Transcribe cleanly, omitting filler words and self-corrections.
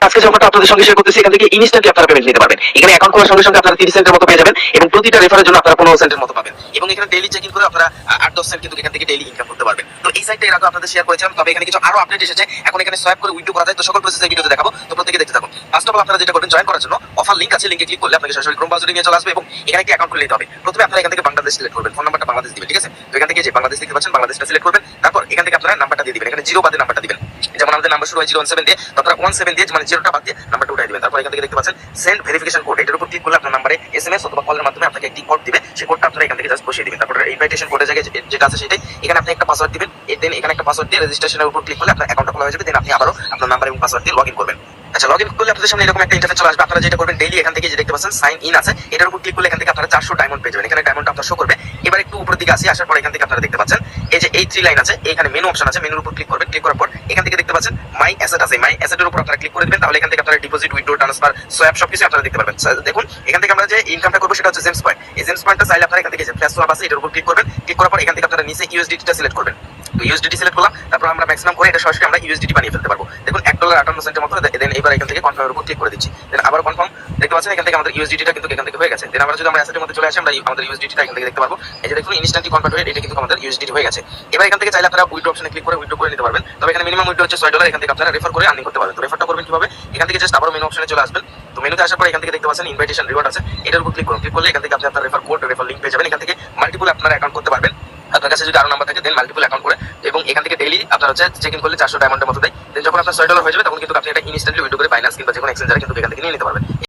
আজকে যে অফারটা আপনাদের সঙ্গে শেয়ার করতেছি, এখান থেকে ইনস্ট্যান্টলি আপনারা পেমেন্ট নিতে পারবেন। এখানে অ্যাকাউন্ট করার সঙ্গে সঙ্গে আপনারা 30 সেন্টের মতো পেয়ে যাবেন এবং প্রতিটা রেফারের জন্য আপনারা 15 সেন্টের মতো পাবেন এবং এখানে ডেইলি চেক ইন করে আপনারা 8-10 সেন্ট কিন্তু এখান থেকে ডেইলি ইনকাম করতে পারবেন। তো এই সাইটটা এর আগে আপনাদের শেয়ার করেছিলাম, তবে এখানে কিছু আরো আপডেট এসেছে। এখন এখানে সোয়াইপ করে উইথড্র করা যায়। তো সকল প্রসেস এই ভিডিওতে দেখাবো, তো প্রত্যেকে দেখতে থাকুন। ফার্স্ট অফ অল আপনারা যেটা করবেন, জয়েন করার জন্য অফার লিংক আছে, লিংকে ক্লিক করলে আপনাকে সরাসরি ক্রোম ব্রাউজারে নিয়ে চলে আসবে এবং এখানে একটি অ্যাকাউন্ট খুলে নিতে হবে। প্রথমে আপনারা এখান থেকে বাংলাদেশ সিলেক্ট করবেন, ফোন নাম্বারটা বাংলাদেশ দিবেন, ঠিক আছে? তো এখান থেকে যে বাংলাদেশ দেখতে পাচ্ছেন, বাংলাদেশটা সিলেক্ট করবেন। তারপর এখান থেকে আপনারা নাম্বারটা দিয়ে দিবেন, এখানে জিরো বাদে নাম্বারটা দিবেন। যেমন আমাদের নাম্বার শুরু হয় 017 দিয়ে, তো আপনারা 17 দিয়ে মানে জিরোটা বাদ দিয়ে নাম্বারটা উঠাই দিবেন। তারপর এখান থেকে দেখতে পাচ্ছেন সেন্ড ভেরিফিকেশন কোড, এটার উপর ক্লিক করলে আপনার নাম্বারে এসএমএস অথবা কলের মাধ্যমে আপনাকে একটি কোড দিবে। সেই কোডটা আপনারা এখান থেকে জাস্ট বসিয়ে দিবেন। তারপর ইনভাইটেশন কোডের জায়গায় যেটা আছে সেটাই, এখানে আপনি একটা পাসওয়ার্ড দিবেন। দেন এখানে একটা পাসওয়ার্ড দিয়ে রেজিস্ট্রেশনের উপর ক্লিক করলে আপনার অ্যাকাউন্টটা খোলা হয়ে যাবে। দেন আপনি আবারও আপনার নাম্বার এবং পাসওয়ার্ড দিয়ে লগইন করবেন। আচ্ছা, লগইন করলে আপনাদের সামনে এরকম একটা ইন্টারফেস চলে আসবে। আপনারা যেটা করবেন, ডেইলি এখান থেকে যে দেখতে পাচ্ছেন সাইন ইন আছে, এটার উপর ক্লিক করলে এখান থেকে আপনারা 400 ডায়মন্ড পেয়ে যাবেন। এখানে ডায়মন্ড আপনার শো করবে। এবার একটু উপরের দিকে আসি, আসার পর এখান থেকে আপনারা দেখতে পাচ্ছেন এই যে এই 3 লাইন আছে, এখানে মেনু অপশন আছে, মেনুর উপর ক্লিক করবেন। ক্লিক করার পর এখান থেকে দেখতে পাচ্ছেন মাই অ্যাসেট আছে, মাই অ্যাসেটের উপর আপনারা ক্লিক করে দিবেন। তাহলে এখান থেকে আপনারা ডিপোজিট, উইথড্র, ট্রান্সফার, সোয়াপ সবকিছু আপনারা দেখতে পারবেন। দেখুন এখান থেকে আমরা যে ইনকামটা করবো সেটা হচ্ছে জেমস পয়েন্ট। এই জেমস পয়েন্টটা চাইলে আপনারা এখান থেকে যে ফ্ল্যাশ সোয়াপ আছে এটার উপর ক্লিক করবেন। ক্লিক করার পর এখান থেকে আপনারা নিচে ইউএসডিটিটা সিলেক্ট করবেন। তো ইউএসডিটি সিলেক্ট করলাম, তারপর আমরা ম্যাক্সিমাম করে এটা সরাসরি আমরা ইউএসডিটি বানিয়ে ফেলতে পারবো। দেখুন $1.58 মতো। দেন এবার এখান থেকে কনফার্মের উপর ক্লিক করে দিচ্ছি। দেন আবার কনফার্ম, দেখতে পাচ্ছেন এখান থেকে আমাদের ইউএসডিটিটা কিন্তু এখান থেকে হয়ে গেছে। দেন আমরা যদি আমরা অ্যাসেটের মধ্যে চলে আসি, আমরা আমাদের ইউএসডিটিটা এখান থেকে দেখতে পারবো। এই যে দেখুন ইনস্ট্যান্টলি কনভার্ট হয়ে এটা কিন্তু আমাদের ইউএসডিটি হয়ে গেছে। এবার এখান থেকে চাইলে আপনারা উইথড্র অপশনে ক্লিক করে উইথড্র করে নিতে পারবেন। তবে এখানে মিনিমাম উইথড্র হচ্ছে $6। এখান থেকে আপনারা রেফার করে আর্নিং করতে পারবেন। তো রেফারটা করবেন কিভাবে? এখান থেকে জাস্ট আবার মেনু অপশনে চলে আসবেন। তো মেনুতে আসার পর এখান থেকে দেখতে পাচ্ছেন ইনভাইটেশন রিওয়ার্ড আছে, এটার উপর ক্লিক করুন। ক্লিক করলে এখান থেকে আপনি আপনার রেফার কোড, রেফার লিংক পেয়ে যাবেন। এখান থেকে মাল্টিপল আপনারা অ্যাকাউন্ট করতে পারবেন। আপনার কাছে যদি আরো নাম্বার থাকে দেন মাল্টিপল অ্যাকাউন্ট করে, এবং এখান থেকে ডেইলি আপনার হচ্ছে চেক ইন করলে 400 ডায়মন্ডের মতো দেয়। দেন যখন আপনার $6 হয়ে যাবে তখন কিন্তু আপনি এটা ইনস্ট্যান্টলি উইথড্র করে বাইন্যান্স কিংবা যে কোনো এক্সচেঞ্জারে কিন্তু এখান থেকে নিয়ে নিতে পারবেন।